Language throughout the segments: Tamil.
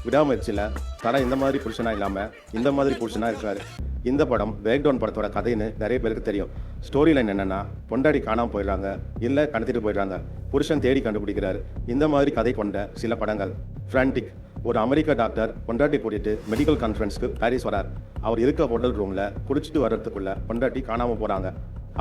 விடாமுயற்சியில் தலை இந்த மாதிரி புருஷனாக இல்லாமல் இந்த மாதிரி புருஷனாக இருக்காரு. இந்த படம் பிரேக் டவுன் படத்தோட கதைன்னு நிறைய பேருக்கு தெரியும். ஸ்டோரி லைன் என்னென்னா, பொண்டாடி காணாமல் போயிடுறாங்க, இல்லை கடத்திட்டு போயிடுறாங்க, புருஷன் தேடி கண்டுபிடிக்கிறாரு. இந்த மாதிரி கதை கொண்ட சில படங்கள். ஃப்ரான்டிக், ஒரு அமெரிக்க டாக்டர் பொண்டாட்டி கூட்டிட்டு மெடிக்கல் கான்ஃபரன்ஸ்க்கு பாரிஸ் வரார். அவர் இருக்க ஹோட்டல் ரூமில் குடிச்சிட்டு வர்றதுக்குள்ள பொண்டாட்டி காணாமல் போகிறாங்க.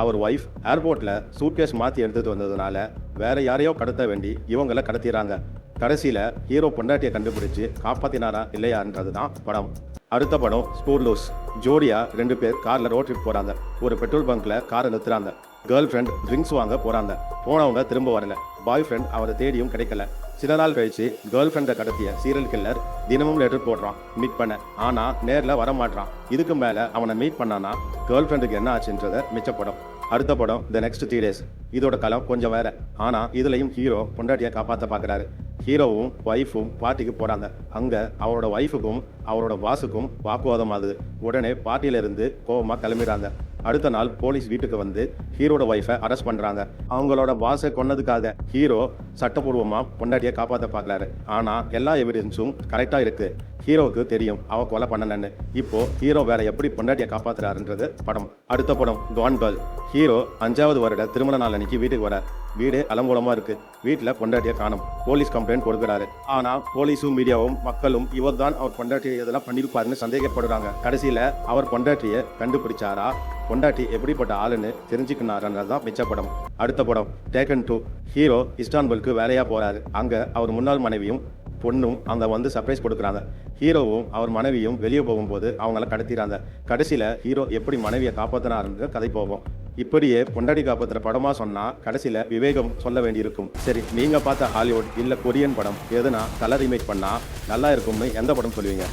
அவர் ஒய்ஃப் ஏர்போர்ட்டில் சூட்கேஸ் மாற்றி எடுத்துகிட்டு வந்ததுனால வேற யாரையோ கடத்த வேண்டி இவங்களை கடத்திடுறாங்க. கடைசியில் ஹீரோ பொண்டாட்டியை கண்டுபிடிச்சு காப்பாற்றினாரா இல்லையான்றது தான் படம். அடுத்த படம் ஸ்பூர்லூஸ். ஜோடியா 2 பேர் காரில் ரோட் ட்ரிப் போகிறாங்க. ஒரு பெட்ரோல் பங்க்கில் காரை நிறுத்துறாங்க. கேர்ள் ஃப்ரெண்ட் ட்ரிங்க்ஸ் வாங்க போகிறாங்க. போனவங்க திரும்ப வரல. பாய் ஃப்ரெண்ட் அவரை தேடியும் கிடைக்கல. சில நாள் கழிச்சு கேர்ள் ஃப்ரெண்டை கடத்திய சீரியல் கில்லர் தினமும் லெட்டர் போடுறான் மீட் பண்ண. ஆனால் நேரில் வர மாட்டான். இதுக்கு மேலே அவனை மீட் பண்ணானா கேர்ள் ஃப்ரெண்டுக்கு என்ன ஆச்சுன்றதை மிச்சப்படம். அடுத்த படம் த நெக்ஸ்ட் 3 days. இதோட களம் கொஞ்சம் வேற. ஆனால் இதுலையும் ஹீரோ பொண்டாட்டியை காப்பாற்ற பார்க்குறாரு. ஹீரோவும் ஒய்ஃபும் பார்ட்டிக்கு போகிறாங்க. அங்கே அவரோட ஒய்ஃபுக்கும் அவரோட பாஸுக்கும் வாக்குவாதம் ஆகுது. உடனே பார்ட்டியிலிருந்து கோவமாக கிளம்பிடுறாங்க. அடுத்த நாள் போலீஸ் வீட்டுக்கு வந்து ஹீரோட ஒய்ஃபை அரெஸ்ட் பண்ணுறாங்க. அவங்களோட பாஸை கொன்னதுக்காக ஹீரோ சட்டப்பூர்வமாக பொண்டாட்டியை காப்பாற்ற பார்க்குறாரு. ஆனால் எல்லா எவிடன்ஸும் கரெக்டாக இருக்குது. ஹீரோவுக்கு தெரியும் அவ கொலை பண்ணலன்னு. இப்போ ஹீரோ வேற எப்படி பொண்டாட்டியை காப்பாற்றுறாருன்றது படம். அடுத்த படம் கான் கேர்ள். ஹீரோ 5வது வருட திருமண நாள் அன்னைக்கு வீட்டுக்கு வர. வீடு அலங்கோலமாக இருக்குது. வீட்டில் பொண்டாட்டியை காணும். போலீஸ் கம்ப்ளைண்ட் கொடுக்குறாரு. ஆனால் போலீஸும் மீடியாவும் மக்களும் இவர் தான் அவர் பொண்டாட்டியை இதெல்லாம் பண்ணியிருப்பாருன்னு சந்தேகப்படுறாங்க. கடைசியில் அவர் பொண்டாட்டியை கண்டுபிடிச்சாரா, பொண்டாட்டி எப்படிப்பட்ட ஆளுன்னு தெரிஞ்சுக்கினாருன்றது தான் மிச்சப்படம். அடுத்த படம் டேக்கன் 2. ஹீரோ இஸ்தான்புலுக்கு வேலையாக போகிறாரு. அங்கே அவர் முன்னாள் மனைவியும் பொண்ணும் அங்கே வந்து சர்ப்ரைஸ் கொடுக்குறாங்க. ஹீரோவும் அவர் மனைவியும் வெளியே போகும்போது அவங்கள கடத்திடுறாங்க. கடைசியில் ஹீரோ எப்படி மனைவியை காப்பாற்றினாருன்ற கதை போகும். இப்படியே பொண்டாட்டி காப்பாற்றுற படமாக சொன்னால் கடைசியில் விவேகம் சொல்ல வேண்டியிருக்கும். சரி, நீங்கள் பார்த்த ஹாலிவுட் இல்லை கொரியன் படம் எதுனா கலர் ரீமேக் பண்ணால் நல்லா இருக்கும்னு எந்த படம் சொல்லுவீங்க?